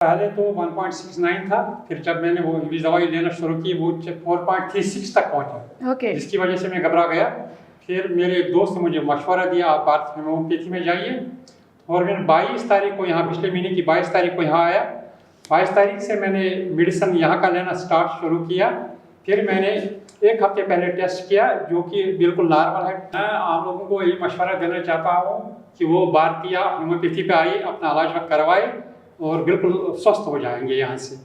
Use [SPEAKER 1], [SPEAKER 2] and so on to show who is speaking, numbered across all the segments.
[SPEAKER 1] पहले तो 1.69 था, फिर जब मैंने वो इंग्लिश दवाई लेना शुरू की वो 4.36 तक पहुंचा।
[SPEAKER 2] ओके।
[SPEAKER 1] जिसकी वजह से मैं घबरा गया। फिर मेरे एक दोस्त ने मुझे मशवरा दिया, आप भारत होम्योपैथी में जाइए। और मैंने 22 तारीख को यहाँ, पिछले महीने की 22 तारीख को यहाँ आया। 22 तारीख से मैंने मेडिसिन यहाँ का लेना स्टार्ट शुरू किया। फिर मैंने एक हफ्ते पहले टेस्ट किया जो कि बिल्कुल नॉर्मल है। मैं आप लोगों को यही मशवरा देना चाहता हूँ कि वो भारतीय होम्योपैथी पे आइए, अपना इलाज करवाए और बिल्कुल स्वस्थ हो जाएंगे यहाँ से।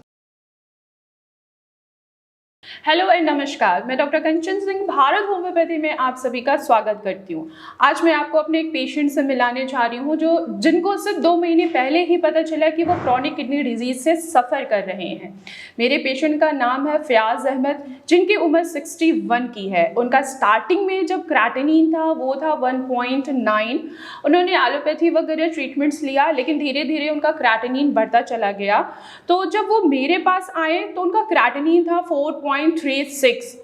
[SPEAKER 2] हेलो एंड नमस्कार, मैं डॉक्टर कंचन सिंह भारत होम्योपैथी में आप सभी का स्वागत करती हूँ। आज मैं आपको अपने एक पेशेंट से मिलाने जा रही हूँ जिनको सिर्फ 2 महीने पहले ही पता चला कि वो क्रॉनिक किडनी डिजीज से सफ़र कर रहे हैं। मेरे पेशेंट का नाम है फयाज अहमद, जिनकी उम्र 61 की है। उनका स्टार्टिंग में जब क्रेटिनिन था वो था 1.9। उन्होंने एलोपैथी वगैरह ट्रीटमेंट्स लिया, लेकिन धीरे धीरे उनका क्रेटिनिन बढ़ता चला गया। तो जब वो मेरे पास आए तो उनका क्रेटिनिन था 4.36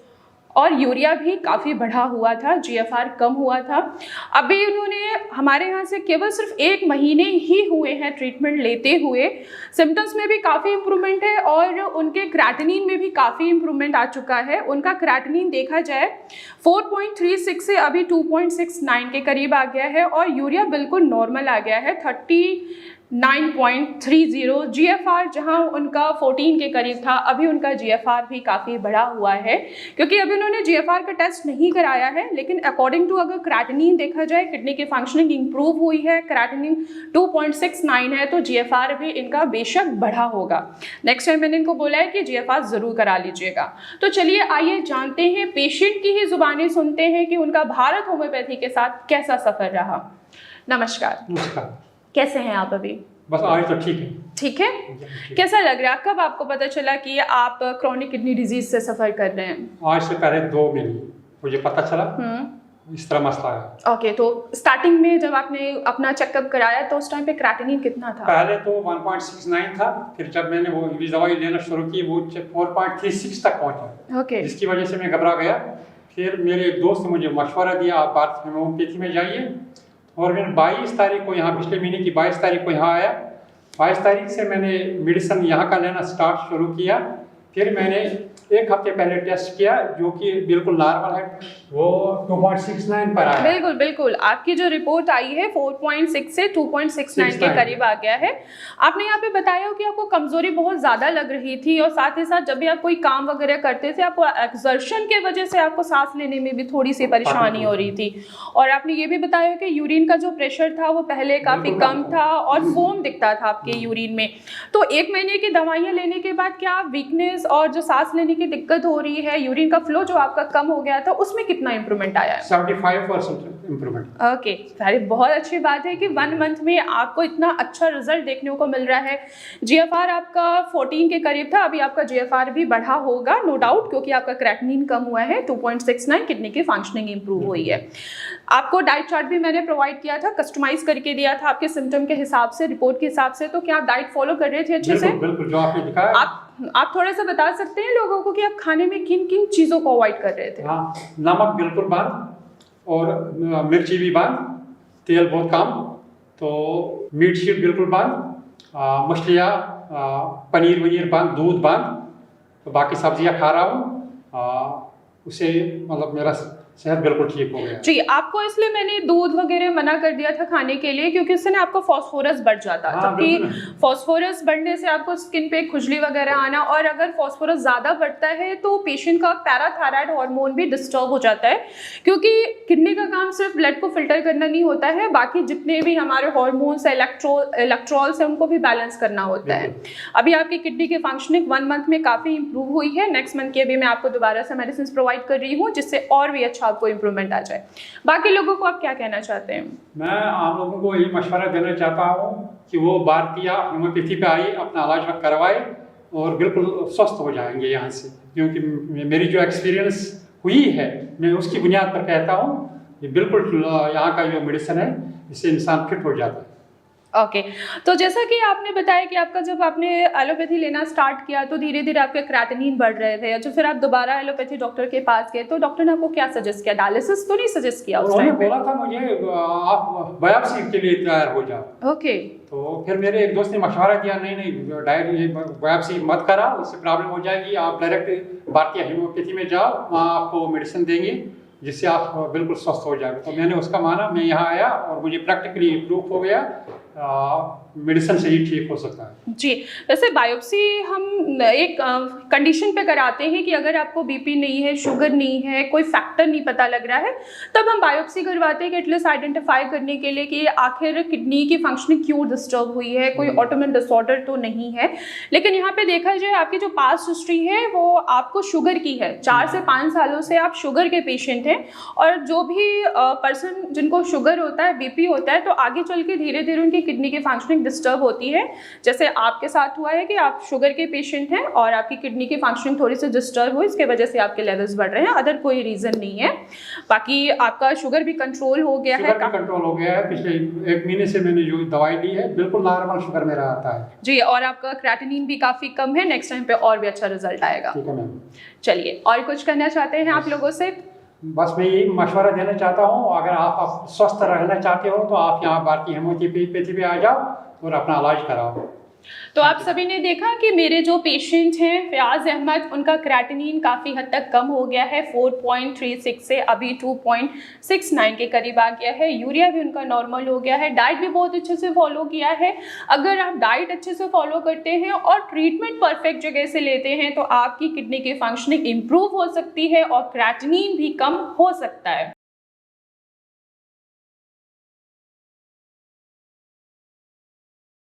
[SPEAKER 2] और यूरिया भी काफ़ी बढ़ा हुआ था, जीएफआर कम हुआ था। अभी उन्होंने हमारे यहाँ से केवल सिर्फ 1 महीने ही हुए हैं ट्रीटमेंट लेते हुए। सिम्टम्स में भी काफ़ी इम्प्रूवमेंट है और उनके क्रेटिनिन में भी काफ़ी इम्प्रूवमेंट आ चुका है। उनका क्रेटिनिन देखा जाए 4.36 से अभी 2.69 के करीब आ गया है और यूरिया बिल्कुल नॉर्मल आ गया है 39.30। जीएफआर जहां उनका 14 के करीब था, अभी उनका जीएफआर भी काफ़ी बढ़ा हुआ है, क्योंकि अभी उन्होंने जीएफआर का टेस्ट नहीं कराया है। लेकिन अकॉर्डिंग टू अगर क्रेटिनिन देखा जाए, किडनी की फंक्शनिंग इंप्रूव हुई है, क्रेटिनिन 2.69 है, तो जीएफआर भी इनका बेशक बढ़ा होगा। नेक्स्ट टाइम मैंने इनको बोला है कि जीएफआर ज़रूर करा लीजिएगा। तो चलिए आइए जानते हैं, पेशेंट की ही जुबानी सुनते हैं कि उनका भारत होम्योपैथी के साथ कैसा सफ़र रहा। नमस्कार।
[SPEAKER 1] नमस्कार।
[SPEAKER 2] कैसे हैं आप अभी?
[SPEAKER 1] बस आज तो ठीक है।
[SPEAKER 2] ठीक है। कैसा लग रहा है? कब आपको पता चला कि आप क्रॉनिक किडनी डिजीज से सफर कर रहे हैं?
[SPEAKER 1] आज से पहले 2 महीने मुझे पता चला इस तरह मसला है।
[SPEAKER 2] ओके, तो स्टार्टिंग में जब आपने अपना चेकअप कराया तो उस टाइम पे क्रेटिनिन कितना था?
[SPEAKER 1] पहले तो 1.69 था, फिर जब मैंने वो इंग्लिश दवाई लेना शुरू की वो 4.36 तक पहुंचा।
[SPEAKER 2] ओके।
[SPEAKER 1] जिसकी वजह से मैं घबरा गया। फिर मेरे एक दोस्त ने मुझे मशवरा दिया, आप भारत होम्योपैथी में जाइए। और मैंने 22 तारीख को यहाँ, पिछले महीने की 22 तारीख को यहाँ आया। 22 तारीख से मैंने मेडिसिन यहाँ का लेना स्टार्ट शुरू किया। फिर मैंने एक हफ्ते पहले टेस्ट किया जो कि बिल्कुल नॉर्मल है, वो 2.69 पर आया।
[SPEAKER 2] बिल्कुल बिल्कुल, आपकी जो रिपोर्ट आई है 4.6 से 2.69 के करीब आ गया है। आपने यहाँ पे बताया हो कि आपको कमजोरी बहुत ज़्यादा लग रही थी और साथ ही साथ जब भी आप कोई काम वगैरह करते थे, आपको एक्सर्शन के वजह से आपको सांस लेने में भी थोड़ी सी परेशानी हो रही थी। और आपने ये भी बताया कि यूरिन का जो प्रेशर था वो पहले काफ़ी कम था और फोम दिखता था आपके यूरिन में। तो 1 महीने की दवाइयाँ लेने के बाद क्या वीकनेस और जो सांस लेने की दिक्कत हो रही है, यूरिन का फ्लो जो आपका कम हो गया था, उसमें कितना इंप्रूवमेंट आया है?
[SPEAKER 1] 75% इंप्रूवमेंट।
[SPEAKER 2] ओके, सारी बहुत अच्छी बात है कि 1 मंथ में आपको इतना अच्छा रिजल्ट देखने को मिल रहा है। जीएफआर आपका 14 के करीब था, अभी आपका जीएफआर भी बढ़ा होगा नो डाउट, क्योंकि आपका क्रेटिनिन कम हुआ है 2.69, किडनी की फंक्शनिंग इंप्रूव हुई है। आपको डाइट चार्ट भी मैंने प्रोवाइड किया था, कस्टमाइज करके दिया था आपके सिम्टम के हिसाब से, रिपोर्ट के हिसाब से। तो क्या आप डाइट फॉलो कर रहे थे अच्छे से?
[SPEAKER 1] बिल्कुल, जो आपने दिखाया।
[SPEAKER 2] आप थोड़ा सा बता सकते हैं लोगों को कि आप खाने में किन किन चीज़ों को अवॉइड कर रहे थे?
[SPEAKER 1] हाँ, नमक बिल्कुल बंद और मिर्ची भी बंद, तेल बहुत कम, तो मीट शीट बिल्कुल बंद, मछलियाँ, पनीर वनीर बंद, दूध बंद। तो बाकी सब्जियाँ खा रहा हूँ, उससे मतलब मेरा सेहत बिल्कुल ठीक हो गया।
[SPEAKER 2] जी, आपको इसलिए मैंने दूध वगैरह मना कर दिया था खाने के लिए, क्योंकि इससे ना आपको फास्फोरस बढ़ जाता है। जबकि फास्फोरस बढ़ने से आपको स्किन पे खुजली वगैरह आना, और अगर फास्फोरस ज़्यादा बढ़ता है तो पेशेंट का पैराथायराइड हार्मोन भी डिस्टर्ब हो जाता है, क्योंकि किडनी का काम सिर्फ ब्लड को फिल्टर करना नहीं होता है, बाकी जितने भी हमारे हार्मोन्स इलेक्ट्रॉल्स हैं उनको भी बैलेंस करना होता है। अभी आपकी किडनी की फंक्शनिंग 1 मंथ में काफ़ी इंप्रूव हुई है। नेक्स्ट मंथ की अभी मैं आपको दोबारा से मेडिसिन प्रोवाइड कर रही हूँ, जिससे और भी अच्छा आपको इम्प्रूवमेंट आ जाए। बाकी लोगों को आप क्या कहना चाहते हैं?
[SPEAKER 1] मैं आप लोगों को यही मशवरा देना चाहता हूँ कि वो भारतीय होम्योपैथी पे आइए, अपना इलाज करवाए और बिल्कुल स्वस्थ हो जाएंगे यहाँ से। क्योंकि मेरी जो एक्सपीरियंस हुई है, मैं उसकी बुनियाद पर कहता हूँ, ये बिल्कुल यहाँ का जो मेडिसिन है इससे इंसान फिट हो जाता है।
[SPEAKER 2] ओके तो जैसा कि आपने बताया कि आपका जब आपने एलोपैथी लेना स्टार्ट किया तो धीरे धीरे आपके क्रेटिनिन बढ़ रहे थे, जो फिर आप दोबारा एलोपैथी डॉक्टर के पास गए तो डॉक्टर ने आपको क्या सजेस्ट किया? डायलिसिस तो नहीं सजेस्ट किया उस
[SPEAKER 1] उन्होंने
[SPEAKER 2] टाइम पे?
[SPEAKER 1] बोला था मुझे आप बायोप्सी के लिए तैयार हो जाओ।
[SPEAKER 2] ओके
[SPEAKER 1] तो फिर मेरे एक दोस्त ने मशवरा दिया, नहीं नहीं डायरेक्ट बायोप्सी मत करा, उससे प्रॉब्लम हो जाएगी, आप डायरेक्ट भारतीय होम्योपैथी में जाओ, वहाँ आपको मेडिसिन देंगे जिससे आप बिल्कुल स्वस्थ हो जाएगा। तो मैंने उसका माना, मैं यहाँ आया और मुझे प्रैक्टिकली प्रूफ हो गया मेडिसिन से ही ठीक हो सकता है।
[SPEAKER 2] जी, वैसे बायोप्सी हम एक कंडीशन पे कराते हैं कि अगर आपको बीपी नहीं है, शुगर नहीं है, कोई फैक्टर नहीं पता लग रहा है, तब हम बायोप्सी करवाते हैं कि एटलीस्ट आइडेंटिफाई करने के लिए कि आखिर किडनी की फंक्शनिंग क्यों डिस्टर्ब हुई है, कोई ऑटोइम्यून डिसऑर्डर तो नहीं है। लेकिन यहाँ पे देखा जाए आपकी जो पास्ट हिस्ट्री है वो आपको शुगर की है, 4 से 5 सालों से आप शुगर के पेशेंट हैं, और जो भी पर्सन जिनको शुगर होता है, बीपी होता है, तो आगे चल के धीरे धीरे उनकी किडनी की फंक्शनिंग डिस्टर्ब होती है। जैसे आपके साथ हुआ है कि आप शुगर के पेशेंट हैं और आपकी किडनी की फंक्शनिंग थोड़ी सी डिस्टर्ब हुई, इसके वजह से आपके लेवल्स बढ़ रहे हैं, अदर कोई रीजन नहीं है। बाकी आपका शुगर भी कंट्रोल हो गया है,
[SPEAKER 1] कंट्रोल हो गया है। पिछले 1 महीने से मैंने जो दवाई ली है बिल्कुल नॉर्मल शुगर मेरा आता है
[SPEAKER 2] जी, और आपका क्रेटिनिन भी काफी कम है। नेक्स्ट टाइम पे और भी अच्छा रिजल्ट आएगा।
[SPEAKER 1] ठीक है मैम।
[SPEAKER 2] चलिए, और कुछ कहना चाहते हैं आप लोगों से?
[SPEAKER 1] बस मैं यही मशवरा देना चाहता हूँ, अगर आप स्वस्थ रहना चाहते हो तो आप यहाँ भारतीय होम्योपैथी पे आ जाओ और अपना इलाज कराओ।
[SPEAKER 2] तो आप सभी ने देखा कि मेरे जो पेशेंट हैं फयाज अहमद, उनका क्रेटिनिन काफ़ी हद तक कम हो गया है, 4.36 से अभी 2.69 के करीब आ गया है। यूरिया भी उनका नॉर्मल हो गया है। डाइट भी बहुत अच्छे से फॉलो किया है। अगर आप डाइट अच्छे से फॉलो करते हैं और ट्रीटमेंट परफेक्ट जगह से लेते हैं तो आपकी किडनी की फंक्शनिंग इंप्रूव हो सकती है और क्रेटिनिन भी कम हो सकता है।